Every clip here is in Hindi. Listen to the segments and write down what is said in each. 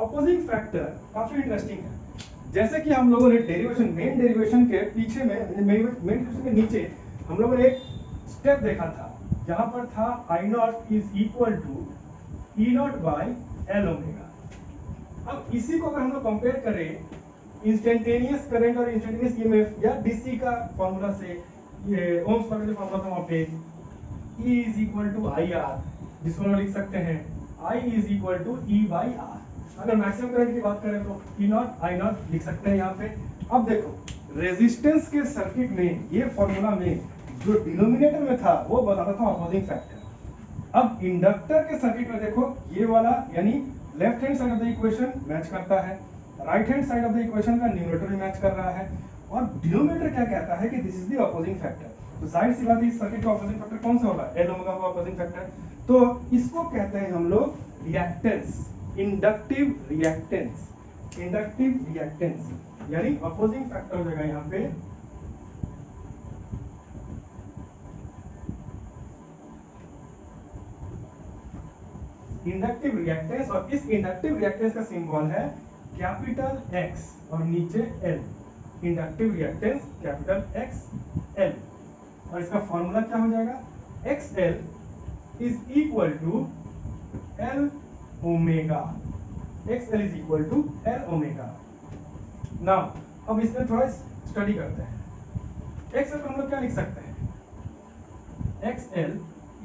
ऑपोजिंग फैक्टर काफी इंटरेस्टिंग है। जैसे कि हम लोगों ने डेरिवेशन, मेन डेरिवेशन के पीछे में, मेन डेरिवेशन के नीचे हम लोगों ने एक स्टेप देखा था, जहां पर था I naught is equal to E naught by L omega. अब इसी को अगर हम लोग कंपेयर करें इंस्टेंटेनियस करंट और इंस्टेंटेनियस ईएमएफ या डीसी का फॉर्मूला से, ये ओम्स लॉ का जो फॉर्मूला था वहां पे E is equal to I R, जिसको हम लिख सकते हैं I is equal to E by R. अगर मैक्सिमम करंट की बात करें तो E नॉट आई नॉट लिख सकते हैं यहाँ पे। अब देखो रेजिस्टेंस के सर्किट में ये फॉर्मूला में जो डिनोमिनेटर में था वो बताता था ऑपोजिंग फैक्टर। अब इंडक्टर के सर्किट में देखो ये वाला यानी left hand side of the equation match करता है, right hand side of the equation का न्यूमरेटर भी मैच कर रहा है, और डिनोमिनेटर क्या कहता है कि this is the opposing factor. तो जाहिर सी बात है इस सर्किट का ऑपोजिंग फैक्टर कौन सा होगा, एल ओमेगा होगा ऑपोजिंग फैक्टर। तो इसको कहते हैं हम लोग reactance, inductive reactance, inductive reactance यानी ऑपोजिंग फैक्टर हो जाएगा यहाँ पे इंडक्टिव रिएक्टेंस। और इस इंडक्टिव रिएक्टेंस का सिंबल है कैपिटल X और नीचे L। Inductive reactance capital X L, और इसका फॉर्मूला क्या हो जाएगा, XL is equal to L omega, XL is equal to L omega. Now अब इसमें थोड़ा स्टडी करते हैं। XL को हम लोग क्या लिख सकते हैं, XL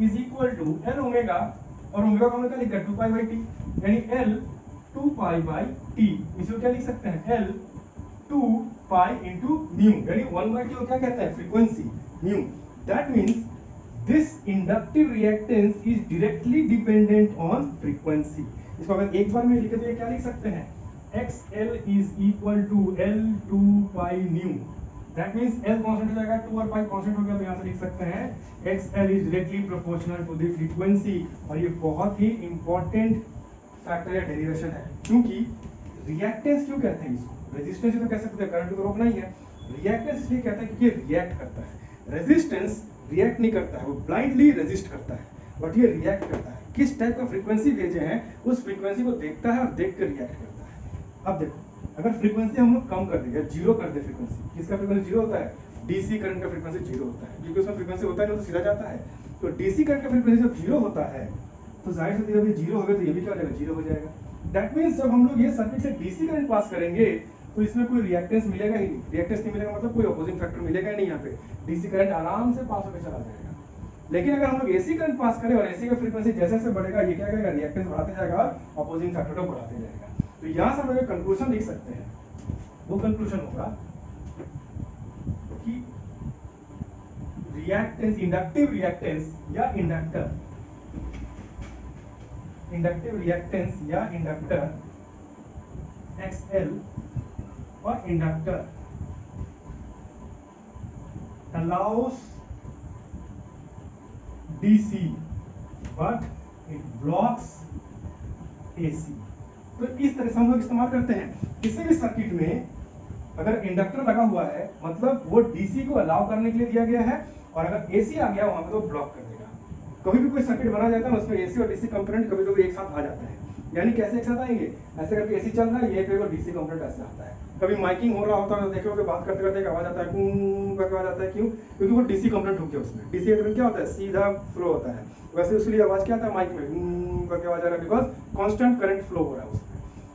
is equal to L omega, और ओमेगा को हम लोग क्या लिखते हैं 2 पाई बाई टी, यानी L 2 पाई बाई टी। इसको क्या लिख सकते हैं, L 2 पाई इंटू म्यू, यानी 1 बाई टी को क्या कहते हैं, frequency mu. That means this inductive reactance is directly dependent on frequency. इसको अगर एक बार में लिखे तो ये क्या लिख सकते हैं, XL is equal to L 2 pi mu. That means L constant हो जाएगा, 2 और पाई कांस्टेंट हो गया, तो यहाँ से लिख सकते हैं XL is directly proportional to the frequency. और ये बहुत ही इंपॉर्टेंट फैक्टर या डेरिवेशन है, क्योंकि रिएक्टेंस क्यों कहते हैं इसको, रेजिस्टेंस तो कह सकते हैं, करंट को रोकना ही है। रिएक्टेंस इसलिए कहते हैं क्योंकि रिएक्ट करता है, रेजिस्टेंस रिएक्ट नहीं करता है, वो ब्लाइंडली रेजिस्ट करता है, बट ये रिएक्ट करता है। किस टाइप का फ्रीक्वेंसी भेजे हैं उस फ्रीक्वेंसी को देखता है और देख कर रिएक्ट करता है। अब देखो अगर फ्रीक्वेंसी हम लोग कम कर देंगे, जीरो कर दे फ्रीक्वेंसी, किसका फ्रीक्वेंसी जीरो होता है, डीसी करंट का फ्रीक्वेंसी जीरो होता है, क्योंकि उसमें फ्रीक्वेंसी होता है नहीं तो सीधा जाता है। तो डीसी करंट का फ्रीक्वेंसी जब जीरो होता है तो जाहिर सी जब ये जीरो होगा तो ये भी क्या हो जाएगा, जीरो हो जाएगा। दैट मीन्स जब हम लोग ये सर्किट से डीसी करंट पास करेंगे तो इसमें कोई रिएक्टेंस मिलेगा ही नहीं, रिएक्टेंस नहीं मिलेगा मतलब कोई ऑपोजिंग फैक्टर मिलेगा ही नहीं, यहाँ पे डीसी करंट आराम से पास होकर चला जाएगा। लेकिन अगर हम लोग एसी करंट पास करें और एसी का फ्रीक्वेंसी जैसे जैसे बढ़ेगा ये क्या करेगा, रिएक्टेंस बढ़ाते जाएगा और ऑपोजिंग फैक्टर को बढ़ाते जाएगा। तो यहाँ से हम लोग कंक्लूजन लिख सकते हैं, वो कंक्लूजन होगा कि रिएक्टेंस, इंडक्टिव रिएक्टेंस या इंडक्टर, इंडक्टिव रिएक्टेंस या इंडक्टर XL और inductor allows DC but it blocks AC। तो इस तरह से हम लोग इस्तेमाल करते हैं किसी भी सर्किट में। अगर इंडक्टर लगा हुआ है मतलब वो डीसी को अलाउ करने के लिए दिया गया है, और अगर एसी आ गया वहां पे तो ब्लॉक कर देगा। कभी भी कोई सर्किट बना जाता है ना उसमें एसी और डीसी कंपोनेंट कभी कभी एक साथ आ जाता है। यानी कैसे एक साथ आएंगे, ऐसे करके एसी चल रहा है, ये पे डीसी कंपोनेंट ऐसे आता है। कभी माइकिंग हो रहा होता है, देखोगे बात करते करते एक आवाज आता है, कूं करके आवाज आता है, क्यों, क्योंकि वो डीसी कंपोनेंट रुक गया उसमें। डीसी कंपोनेंट क्या होता है, सीधा फ्लो होता है, वैसे उसके लिए आवाज क्या आता है माइक में, कूं करके आवाज आ रहा है, बिकॉज कांस्टेंट करंट फ्लो हो रहा है उसमें।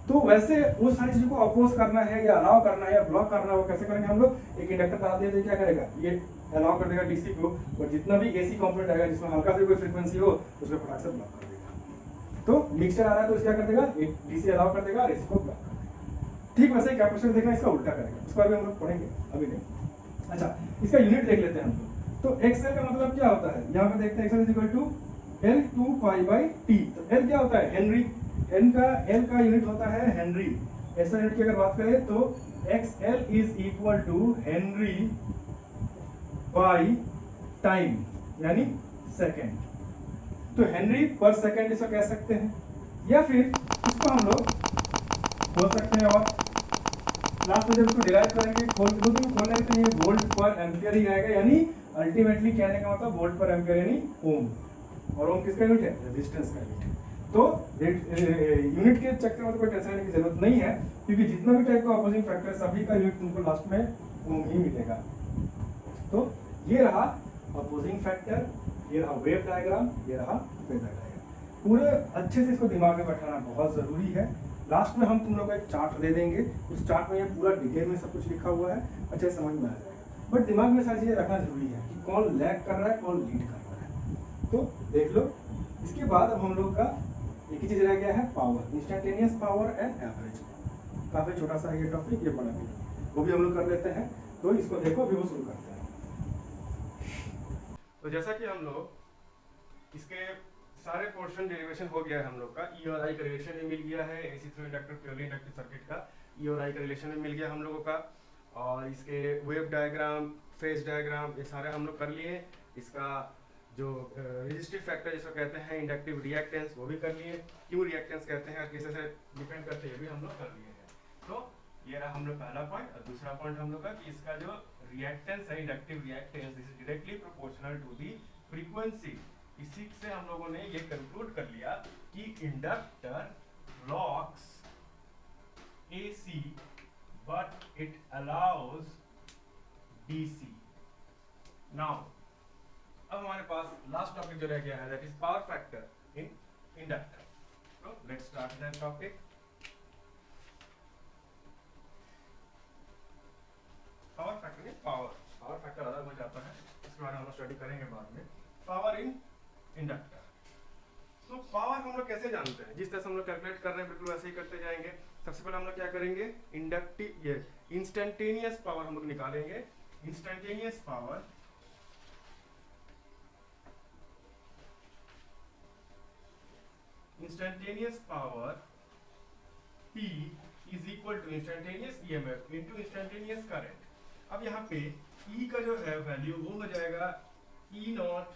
तो वैसे उस सारी चीजों को अपोज करना है या अलाउ करना है या ब्लॉक करना है, वो कैसे करेंगे हम लोग, एक इंडक्टर डाल दिया तो क्या करेगा, ये अलाउ कर देगा डीसी को, और जितना भी एसी कंपोनेंट आएगा जिसमें हल्का सी कोई फ्रीक्वेंसी हो उसको फटाक से ब्लॉक कर देगा। तो मिक्सचर आ रहा है तो क्या कर देगा, एक डीसी अलाउ कर देगा और एसी को ब्लॉक कर देगा। ठीक वैसे कैपेसिटर देखना इसका उल्टा करेगा, उसको अभी हम लोग पढ़ेंगे, अभी नहीं। अच्छा इसका यूनिट देख लेते हैं हम लोग। तो एक्सएल का मतलब क्या होता है, यहाँ पे देखते हैं XL is equal to L 2 pi by T. तो L क्या होता है, हेनरी। L का यूनिट होता है हेनरी। ऐसा यूनिट की अगर बात करें तो XL is equal to henry by time यानी सेकेंड। तो हेनरी पर सेकेंड इसको कह सकते हैं, या फिर इसको हम लोग बोल सकते हैं, और लास्ट में जब इसको डिराइव करेंगे खोलने तो ये वोल्ट पर एम्पियर ही आएगा, यानी अल्टीमेटली कहने का मतलब वोल्ट पर एम्पियर यानी ओम। और ओम किसका यूनिट है, रेजिस्टेंस का यूनिट है। तो यूनिट के चक्कर में तो कोई टेंशन लेने की जरूरत नहीं है, क्योंकि जितना भी टाइप का अपोजिंग फैक्टर सभी का यूनिट तुमको लास्ट में ओम ही मिलेगा। तो ये रहा अपोजिंग फैक्टर, ये रहा वेव डायग्राम, ये रहा फेजर डायग्राम। पूरे अच्छे से इसको दिमाग में बैठाना बहुत जरूरी है। लास्ट में हम तुम लोग को एक चार्ट दे देंगे, उस चार्ट में ये पूरा डिटेल में सब कुछ लिखा हुआ है, अच्छे से समझ में आ जाएगा। बट दिमाग में सारी चीजें रखना जरूरी है कि कौन लैग कर रहा है, कौन लीड कर रहा है। तो देख लो, इसके बाद अब हम लोग का एक ही चीज रह गया है, power, instantaneous power and average power. काफी छोटा सा ये टॉपिक, ये बड़ा भी, वो भी हम लोग कर लेते हैं। तो इसको देखो, अभी वो शुरू करते हैं। तो जैसा कि हम लोग इसके सारे पोर्शन डेरिवेशन हो गया है हम लोग का, ई और आई का रिलेशन भी मिल गया है, AC through inductor purely inductive circuit का ई और आई का रिलेशन भी मिल गया हम लोगों का, और इसके वेव डायग्राम, फेज डायग्राम, ये सारे हम लोग कर लिए। इसका जो रेजिस्टिव फैक्टर जिसको कहते हैं, इंडक्टिव रिएक्टेंस, वो भी कर लिए। क्यों रिएक्टेंस कहते हैं, किसी से डिपेंड करते हैं, ये भी हम लोग कर लिए हैं। तो ये रहा हम लोग पहला पॉइंट। और दूसरा पॉइंट हम लोग का कि इसका जो रिएक्टेंस है, inductive reactance, this is directly proportional to the frequency. इसी से हम लोगों ने ये कंक्लूड कर लिया कि inductor blocks AC but it allows DC. Now, अब हमारे पास लास्ट टॉपिक जो रह गया है, that is power factor in inductor. तो let's start that topic. Power factor in power factor अलग हो जाता है, इसके बारे में हम लोग स्टडी करेंगे बाद में। Power in inductor. तो पावर हम लोग कैसे जानते हैं, जिस तरह से हम लोग कैलकुलेट कर रहे हैं बिल्कुल वैसे ही करते जाएंगे। सबसे पहले हम लोग क्या करेंगे, इंडक्टिव ये इंस्टेंटेनियस पावर हम लोग निकालेंगे। Instantaneous power P is equal to instantaneous EMF into instantaneous current. अब यहाँ पे E का जो है वैल्यू वो हो जाएगा E not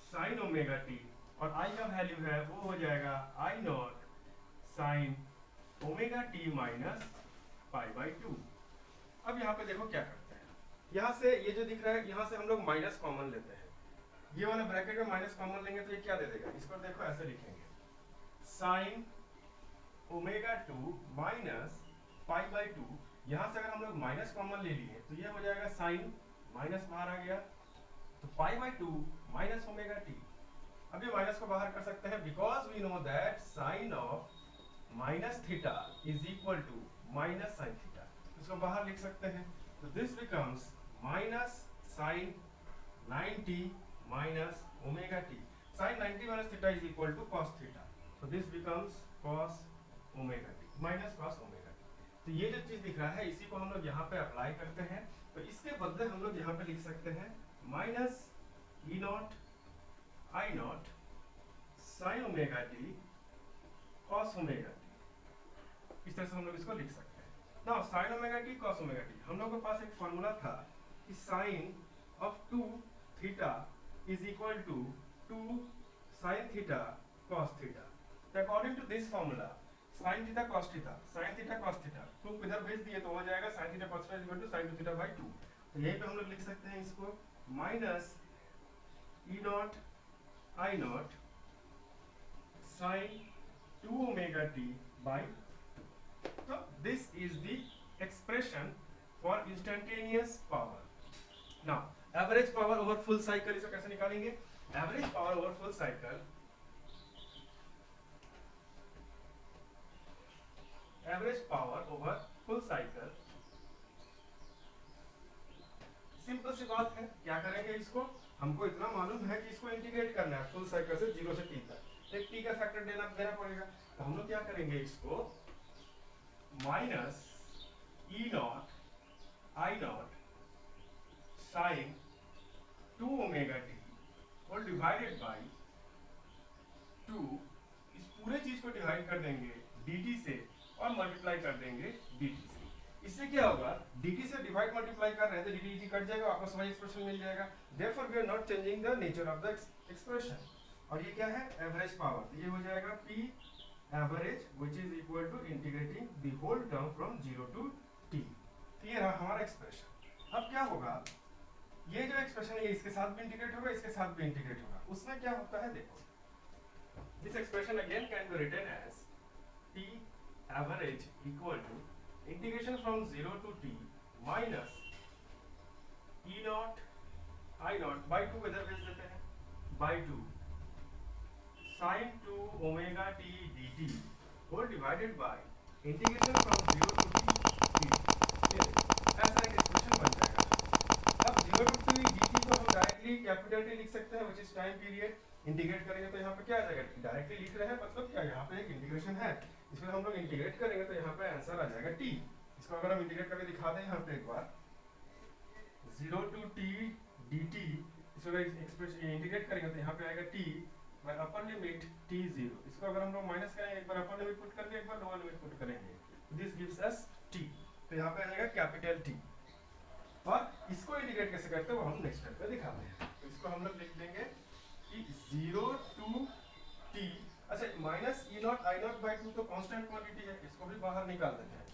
sine omega t, और I का वैल्यू है वो हो जाएगा I not sine omega t minus pi by 2। अब यहाँ पे देखो क्या करते हैं, यहाँ से ये जो दिख रहा है, यहाँ से हम लोग माइनस कॉमन लेते हैं। ये वाला ब्रैकेट में माइनस कॉमन लेंगे तो ये क्या दे देगा, इसको देखो ऐसे लिखेंगे, sine omega 2 minus pi by 2। यहाँ से अगर हम लोग माइनस कॉमन ले लिए तो ये हो जाएगा साइन, माइनस बाहर आ गया, तो pi by 2 minus omega t. अब ये माइनस को बाहर कर सकते हैं, because we know that sine of minus theta is equal to minus sine theta. इसको बाहर लिख सकते हैं, तो this becomes minus sine 90 minus omega t. Sine 90 minus theta is equal to cos theta, so this becomes cos omega t minus cos omega t. तो ये जो चीज दिख रहा है, इसी को हम लोग यहाँ पे अप्लाई करते हैं। तो इसके बदले हम लोग यहाँ पे लिख सकते हैं minus E naught I naught sine omega t cos omega t. इस तरह से हम लोग इसको लिख सकते हैं। Now sine omega t cos omega t, हम लोग के पास एक फॉर्मूला था कि sine of 2 theta is equal to 2 sin theta cos theta। तो according to this formula sin theta cos theta, sin theta cos theta को इधर भेज दिए तो हो जाएगा sin theta cos theta equal to sin 2 theta by 2। तो यहीं पे हम लोग लिख सकते हैं इसको minus e naught i naught sin 2 omega t by 2। तो this is the expression for instantaneous power. Now average power over full cycle, इसको कैसे निकालेंगे, average power over full cycle, average power over full cycle, simple सी बात है। क्या करेंगे इसको, हमको इतना मालूम है कि इसको इंटीग्रेट करना है फुल साइकिल से 0 से t तक, एक t का फैक्टर देना पड़ेगा। तो हम लोग क्या करेंगे, इसको minus E naught I naught sine 2 omega t और डिवाइडेड बाय 2, इस पूरे चीज को डिवाइड कर देंगे dt से और मल्टीप्लाई कर देंगे dt से। इससे क्या होगा, dt से डिवाइड मल्टीप्लाई कर रहे हैं तो dt कट जाएगा, आपको वही एक्सप्रेशन मिल जाएगा। Therefore we are not changing the nature of the expression. और ये क्या है, एवरेज पावर, तो ये हो जाएगा p average which is equal to integrating the whole term from 0 to t। तो ये रहा हमारा एक्सप्रेशन। अब क्या होगा, ये जो एक्सप्रेशन है ये इसके साथ भी इंटीग्रेट होगा, इसके साथ भी इंटीग्रेट होगा। उसमें क्या होता है देखो, This expression again can be written as t average equal to integration from 0 to t minus e naught I naught by 2 इधर भेज देते हैं by 2 sin 2 omega t dt whole divided by integration from 0 to t dt। ऐसा एक एक्सप्रेशन बन जाएगा। अब 0 to t dt को हम डायरेक्टली कैपिटल टी लिख सकते हैं, which is time period. Integrate करेंगे तो यहाँ पे क्या आ जाएगा, डायरेक्टली लिख रहे हैं मतलब क्या, यहाँ पे एक इंटीग्रेशन है, इसमें हम लोग इंटीग्रेट करेंगे तो यहाँ पे आंसर आ जाएगा टी। इसको अगर हम इंटीग्रेट करके दिखा दें यहाँ पे एक बार, 0 to t dt, इसको एक्सप्रेशन इंटीग्रेट करेंगे तो यहाँ पे आएगा t bye upper limit t 0। इसको अगर हम लोग माइनस करेंगे, एक बार अपर लिमिट पुट करके एक बार लोअर लिमिट पुट करेंगे, दिस गिव्स अस t। तो यहाँ पे आ जाएगा कैपिटल T। और इसको इंटीग्रेट कैसे करते हैं वो हम नेक्स्ट स्टेप पे दिखाते हैं। तो इसको हम लोग लिख देंगे कि 0 to t, अच्छा minus E naught I naught by 2 तो कांस्टेंट क्वांटिटी है, इसको भी बाहर निकाल देते हैं।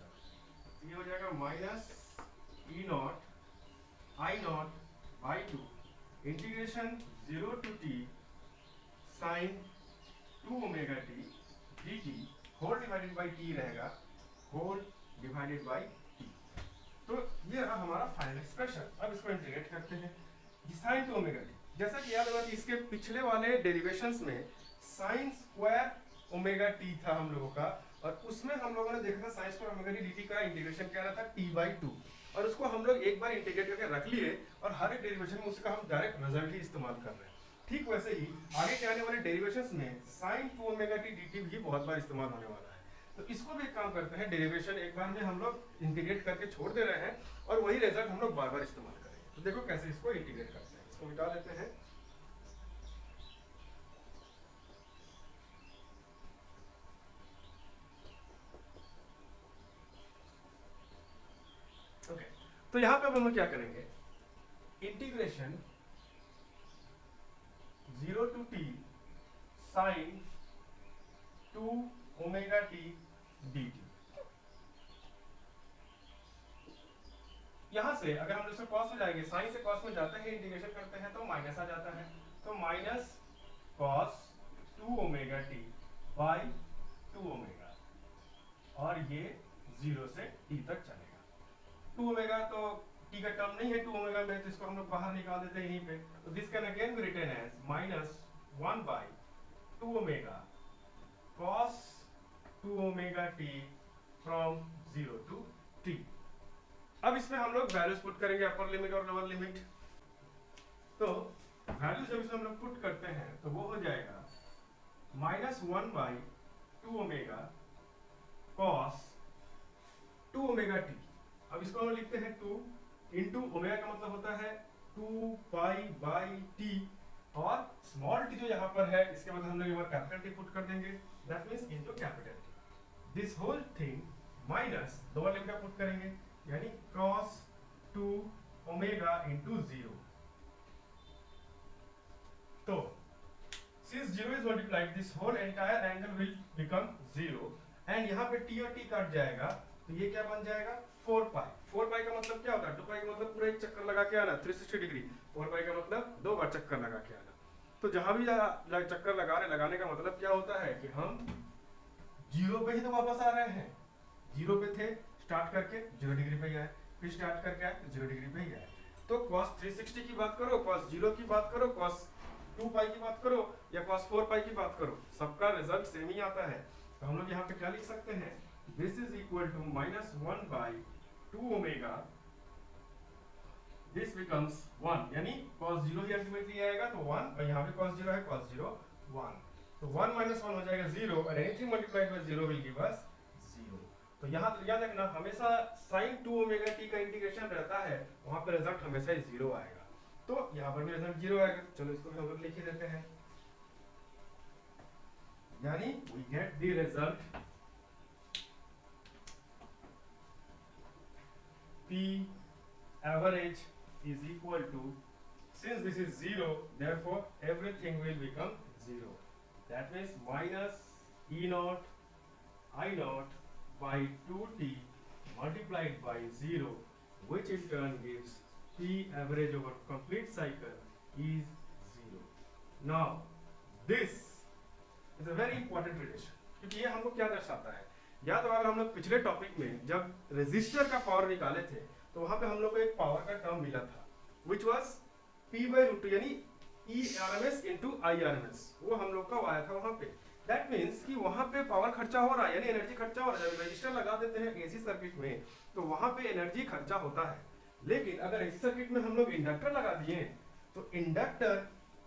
तो ये हो जाएगा minus E naught I naught by 2 integration 0 to t sine 2 omega t dt whole divided by t रहेगा, होल डिवाइडेड बाई t। तो ये रहा हमारा फाइनल एक्सप्रेशन। अब इसको इंटीग्रेट करते हैं, साइन 2 ओमेगा टी, जैसा कि याद होगा कि इसके पिछले वाले डेरिवेशंस में साइन स्क्वायर ओमेगा टी था हम लोगों का, और उसमें हम लोगों ने देखा था sine square omega t dt का इंटीग्रेशन क्या रहता है t/2, और उसको हम लोग एक बार इंटीग्रेट करके रख लिए और हर एक डेरिवेशन में उसका हम डायरेक्ट रिजल्ट ही इस्तेमाल कर रहे हैं। ठीक वैसे ही आगे के आने वाले डेरिवेशंस में साइन 2 ओमेगा टी dt भी बहुत बार इस्तेमाल होने वाला है। तो इसको भी एक काम करते हैं, डेरिवेशन एक बार में हम लोग इंटीग्रेट करके छोड़ दे रहे हैं और वही रिजल्ट हम लोग बार बार इस्तेमाल करेंगे। तो देखो कैसे इसको इंटीग्रेट करते हैं, इसको मिटा देते हैं। ओके, तो यहां पे अब हम क्या करेंगे, integration 0 to t sine 2 omega t dt। यहां से अगर हम इसको कॉस में जाएंगे, साइन से कॉस में जाते हैं, इंटीग्रेशन करते हैं तो माइनस आ जाता है, तो minus cos 2 omega T by 2 omega, और ये 0 से t तक चलेगा। 2 ओमेगा तो t का टर्म नहीं है 2 ओमेगा में, तो इसको हम लोग बाहर निकाल देते हैं यहीं पे। तो this can again be written as minus 1 by 2 omega cos 2 omega t from 0 to t। अब इसमें हम लोग वैल्यूज पुट करेंगे, अपर लिमिट और लोअर लिमिट। तो वैल्यूज जब इसमें हम लोग पुट करते हैं तो वो हो जाएगा minus 1 by 2 omega cos 2 omega t. अब इसको हम लिखते हैं 2 इंटू ओमेगा का मतलब होता है 2 पाई बाई टी, और स्मॉल टी जो यहाँ पर है इसके मतलब हम लोग एक बार कैपिटल टी पुट कर देंगे, that means into capital T. This whole thing minus lower limit का पुट करेंगे, यानी cos 2 ओमेगा इनटू 0। तो since 0 is multiplied, this whole entire angle will become 0, and यहाँ पे t और t कट जाएगा तो ये क्या बन जाएगा 4 पाई। 4 पाई का मतलब क्या होता है, 2 पाई का मतलब पूरा एक चक्कर लगा के आना 360 डिग्री, 4 पाई का मतलब 2 बार चक्कर लगा के आना। तो जहां भी चक्कर लगाने का मतलब क्या होता है कि हम 0 पे ही तो वापस आ रहे हैं, 0 पे थे स्टार्ट करके 0 डिग्री पे ही आए, फिर स्टार्ट करके आए 0 डिग्री पे ही आए। तो cos 360 की बात करो, cos 0 की बात करो, cos 2 पाई की बात करो या cos 4 पाई की बात करो, सबका रिजल्ट सेम ही आता है। तो हम लोग यहाँ पे क्या लिख सकते हैं, this is equal to minus 1 by 2 omega, this becomes 1, यानी cos 0 ही अल्टीमेटली आएगा तो 1, और यहाँ पे cos 0 है, cos 0 1, तो 1 माइनस 1 हो जाएगा 0, और anything multiplied by 0 will give us 0। तो यहाँ तो याद रखना, हमेशा sin 2 ओमेगा t का इंटीग्रेशन रहता है वहां पे रिजल्ट हमेशा 0 आएगा, तो यहाँ पर भी रिजल्ट 0 आएगा। चलो इसको भी हम लोग लिख ही देते हैं, यानी we get the result p average is equal to, since this is 0 therefore everything will become 0, that means minus e naught I naught by 2t multiplied by 0, which in turn gives p average over complete cycle is 0. Now this is a very important relation, क्योंकि ये हमको क्या दर्शाता है, या तो अगर हम लोग पिछले टॉपिक में जब रेजिस्टर का पावर निकाले थे तो वहां पे हम लोग को एक पावर का टर्म मिला था विच वाज P/√2 यानी ERMS इंटू IRMS, वो हम लोग का आया था वहां पे। दैट मीन्स कि वहां पे पावर खर्चा हो रहा है यानी एनर्जी खर्चा हो रहा है। जब रजिस्टर लगा देते हैं एसी सर्किट में तो वहां पे एनर्जी खर्चा होता है, लेकिन अगर एसी सर्किट में हम लोग इंडक्टर लगा दिए तो इंडक्टर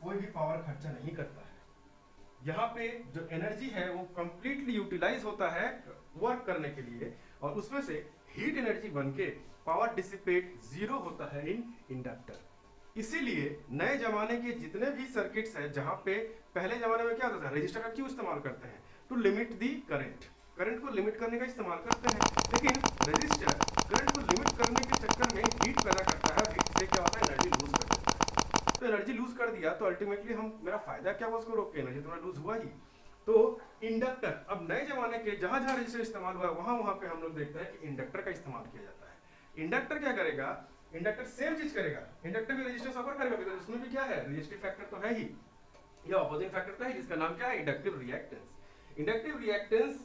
कोई भी पावर खर्चा नहीं करता है। यहाँ पे जो एनर्जी है वो कंप्लीटली यूटिलाइज होता है वर्क करने के लिए, और उसमें से हीट एनर्जी बनके पावर डिसिपेट जीरो होता है इन इंडक्टर। इसीलिए नए जमाने के जितने भी सर्किट्स हैं जहां पे पहले जमाने में क्या होता था, रजिस्टर का क्यों इस्तेमाल करते हैं, to limit the current, current को लिमिट करने का इस्तेमाल करते हैं। लेकिन रजिस्टर करंट को लिमिट करने के चक्कर में हीट पैदा करता है, हीट से क्या होता है, एनर्जी लूज कर देता है। तो एनर्जी लूज कर दिया तो अल्टीमेटली हम, मेरा फायदा क्या हुआ उसको रोक के, एनर्जी तो लूज हुआ ही। तो इंडक्टर, अब नए जमाने के जहां जहां रजिस्टर इस्तेमाल हुआ वहां वहां पे हम लोग देखते हैं कि इंडक्टर का इस्तेमाल किया जाता है। इंडक्टर क्या करेगा, इंडक्टर सेम चीज करेगा, इंडक्टर भी रेजिस्टेंस ऑफर करेगा, बिकॉज़ उसमें भी क्या है, रेजिस्टिव फैक्टर तो है ही, ये ऑपोजिंग फैक्टर तो है, जिसका नाम क्या है, inductive reactance. Inductive reactance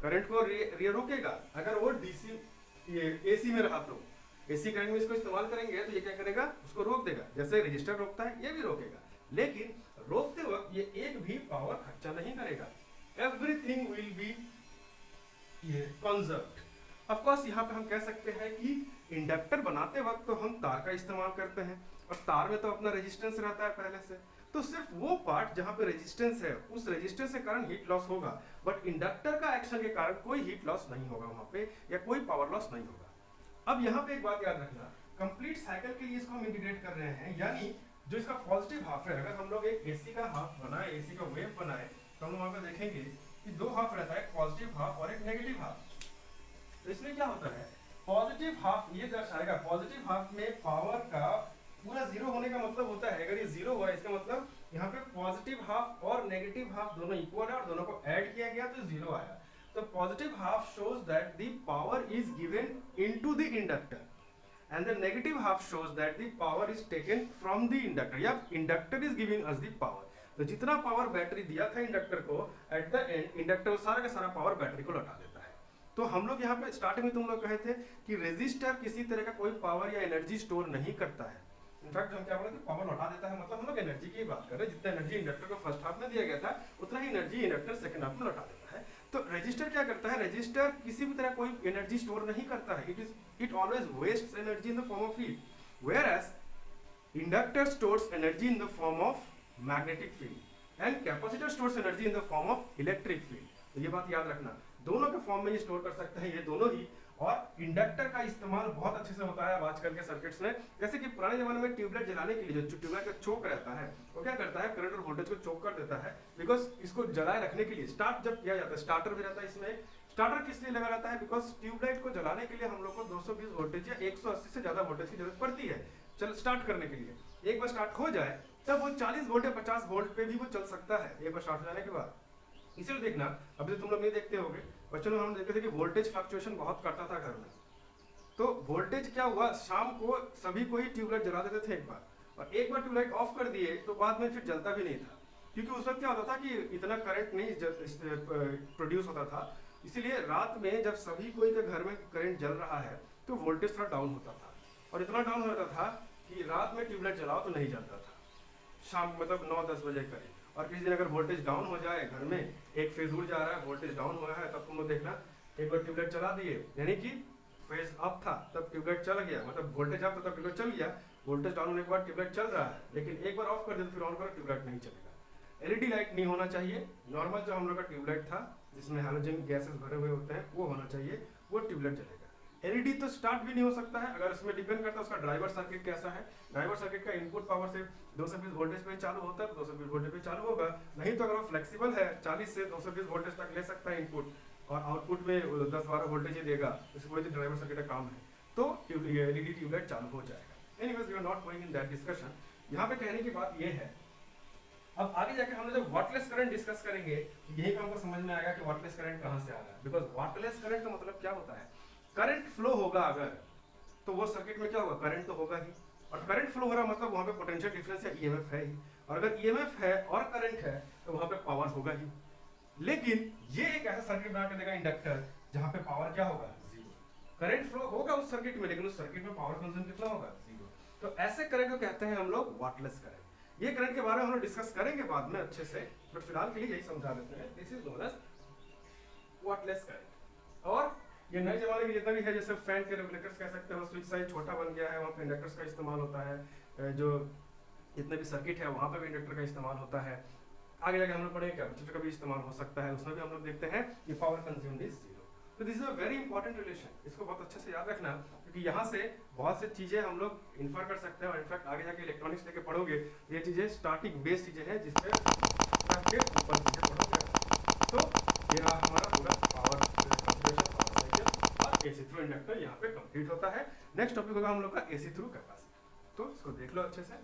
current को रोकेगा। अगर वो डीसी ये एसी में रहा तो एसी करंट में इसको इस्तेमाल करेंगे तो ये क्या करेगा, उसको रोक देगा, जैसे रजिस्टर रोकता है ये भी रोकेगा। लेकिन रोकते वक्त ये एक भी पावर खर्चा नहीं करेगा, एवरीथिंग विल बी ये कंजर्व्ड। ऑफ कोर्स यहाँ पे हम कह सकते हैं कि इंडक्टर बनाते वक्त तो हम तार का इस्तेमाल करते हैं, और तार में तो अपना रेजिस्टेंस रहता है पहले से, तो सिर्फ वो पार्ट जहाँ पे रेजिस्टेंस है उस रेजिस्टेंस के कारण हीट लॉस होगा, बट इंडक्टर का एक्शन के कारण कोई हीट लॉस नहीं होगा वहां पे, या कोई पावर लॉस नहीं होगा। अब यहाँ पे एक बात याद रखना, कंप्लीट साइकिल के लिए इसको हम इंटीग्रेट कर रहे हैं, यानी जो इसका पॉजिटिव हाफ है, अगर हम लोग एक एसी का हाफ बनाए, एसी का वेव बनाए, तो हम वहां पे देखेंगे कि दो हाफ रहता है, एक पॉजिटिव हाफ और एक नेगेटिव हाफ। तो इसमें क्या होता है, पॉजिटिव हाफ ये दर्शाएगा, पॉजिटिव हाफ में पावर का पूरा जीरो होने का मतलब होता है, अगर ये जीरो हुआ इसका मतलब यहाँ पे पॉजिटिव हाफ और नेगेटिव हाफ दोनों इक्वल है और दोनों को ऐड किया गया तो जीरो आया। तो positive half shows that the power is given into the inductor and the negative half shows that the power is taken from the inductor, या inductor is giving us the power। तो जितना पावर बैटरी दिया था इंडक्टर को, एट द एंड इंडक्टर सारा का सारा पावर बैटरी को लौटा देता है। तो हम लोग यहाँ पे स्टार्टिंग में तुम लोग कहे थे कि रेजिस्टर किसी तरह का कोई पावर या एनर्जी स्टोर नहीं करता है। इनफैक्ट हम क्या बोले कि पावर लौटा देता है, मतलब हम लोग एनर्जी की बात कर रहे हैं, जितना एनर्जी इंडक्टर को फर्स्ट हाफ में दिया गया था उतना ही एनर्जी इंडक्टर सेकंड हाफ में लौटा देता है। तो रजिस्टर क्या करता है, रजिस्टर किसी भी तरह कोई एनर्जी स्टोर नहीं करता है, it always wastes energy in the form of heat, whereas inductor stores energy in the form of magnetic field and capacitor stores energy in the form of electric field. तो ये बात याद रखना, दोनों के फॉर्म में ये स्टोर कर सकते हैं ये दोनों ही, और इंडक्टर का इस्तेमाल बहुत अच्छे से होता है आजकल के सर्किट्स में। जैसे कि पुराने जमाने में ट्यूबलाइट जलाने के लिए जो ट्यूबलाइट का चोक रहता है वो क्या करता है, करंट और वोल्टेज को चोक कर देता है, बिकॉज इसको जलाए रखने के लिए स्टार्ट जब किया जाता है, स्टार्टर भी रहता है इसमें। स्टार्टर किस लिए लगा रहता है, बिकॉज ट्यूबलाइट को जलाने के लिए हम लोग को 220 वोल्टेज या 180 से ज्यादा वोल्टेज की जरूरत पड़ती है चल स्टार्ट करने के लिए। एक बार स्टार्ट हो जाए तब वो 40 वोल्ट या 50 वोल्ट पे भी वो चल सकता है एक बार स्टार्ट हो जाने के बाद। इसीलिए देखना, अभी तो तुम लोग नहीं देखते होगे, बच्चों में हम देखते थे कि वोल्टेज फ्लक्चुएशन बहुत करता था घर में। तो वोल्टेज क्या हुआ, शाम को सभी को ही ट्यूबलाइट जला देते थे एक बार, और एक बार ट्यूबलाइट ऑफ कर दिए तो बाद में फिर जलता भी नहीं था, क्योंकि उस वक्त क्या होता था कि इतना करंट नहीं प्रोड्यूस होता था। इसीलिए रात में जब सभी कोई के घर में करंट जल रहा है तो वोल्टेज थोड़ा डाउन होता था, और इतना डाउन होता था कि रात में ट्यूबलाइट जलाओ तो नहीं जलता था, शाम मतलब 9-10 बजे करीब। और किसी दिन अगर वोल्टेज डाउन हो जाए, घर में एक फेज उड़ जा रहा है, वोल्टेज डाउन हुआ है, तब तुम लोग देखना एक बार ट्यूबलाइट चला दिए, यानी कि फेज अप था तब ट्यूबलाइट चल गया, मतलब वोल्टेज अप था तब ट्यूबलाइट चल गया, वोल्टेज डाउन होने के बाद ट्यूबलाइट चल रहा है, लेकिन एक बार ऑफ कर दे तो फिर ऑन करो ट्यूबलाइट नहीं चलेगा। एलईडी लाइट नहीं होना चाहिए, नॉर्मल जो हम लोग का ट्यूबलाइट था जिसमें हैलोजन गैसेस भरे हुए होते हैं वो होना चाहिए, वो ट्यूबलाइट चलेगा। एलईडी तो स्टार्ट भी नहीं हो सकता है, अगर इसमें डिपेंड करता है उसका ड्राइवर सर्किट कैसा है। ड्राइवर सर्किट का इनपुट पावर से 220 वोल्टेज पे चालू होता है तो 220 वोल्टेज पे चालू होगा, नहीं तो अगर वो फ्लेक्सिबल है 40 से 220 वोल्टेज तक ले सकता है इनपुट, और आउटपुट में 10-12 वोल्टेज ही देगा, इसकी वजह से ड्राइवर सर्किट का काम है, तो एलईडी ट्यूबलाइट चालू हो जाएगा। Anyways we are not going in that discussion. यहाँ पे कहने की बात ये है, अब आगे जाके हम जब वाटलेस करंट डिस्कस करेंगे यही पे हमको समझ में आएगा कि वाटलेस करंट कहाँ से आ रहा है, बिकॉज वाटलेस करंट का मतलब क्या होता है, करंट फ्लो होगा अगर तो वो सर्किट में क्या होगा, करंट तो होगा ही, और करंट फ्लो हो रहा मतलब वहां पे पोटेंशियल डिफरेंस या ईएमएफ है ही, और अगर ईएमएफ है और करंट है तो वहां पे पावर होगा ही। लेकिन ये एक ऐसा सर्किट बना के देगा इंडक्टर जहां पे पावर क्या होगा, जीरो। करंट फ्लो होगा उस सर्किट में, लेकिन उस सर्किट में पावर कंज्यूम कितना होगा, जीरो। तो ऐसे करंट को कहते हैं हम लोग वाटलेस करंट। ये करंट के बारे में हम लोग डिस्कस करेंगे बाद में अच्छे से, बट फिलहाल के लिए यही समझा देते हैं। This is known as wattless current. और ये नए जमाने के जितना भी है, जैसे फैन के रेगुलेटर्स कह सकते हो, स्विच साइज छोटा बन गया है, वहाँ पे इंडक्टर्स का इस्तेमाल होता है। जो जितने भी सर्किट है वहाँ पे भी इंडक्टर का इस्तेमाल होता है। आगे जाके हम लोग पढ़ेंगे कैपेसिटर का भी इस्तेमाल हो सकता है, उसमें भी हम लोग देखते हैं कि पावर कंज्यूम्ड इज जीरो। तो this is a very important relation, इसको बहुत अच्छे से याद रखना, क्योंकि यहाँ से बहुत सी चीजें हम लोग इन्फर कर सकते हैं। और इनफैक्ट आगे जाके इलेक्ट्रॉनिक्स लेके पढ़ोगे, ये चीजें स्टार्टिंग बेस चीजें हैं जिससे आपके ऊपर चीजें पढ़ोगे। तो ये रहा हमारा पूरा पावर कंजर्वेशन, पावर साइकिल और एसी थ्रू इंडक्टर यहाँ पे कंप्लीट होता है। नेक्स्ट टॉपिक होगा हम लोग का एसी थ्रू कैपेसिटर। तो इसको देख लो अच्छे से।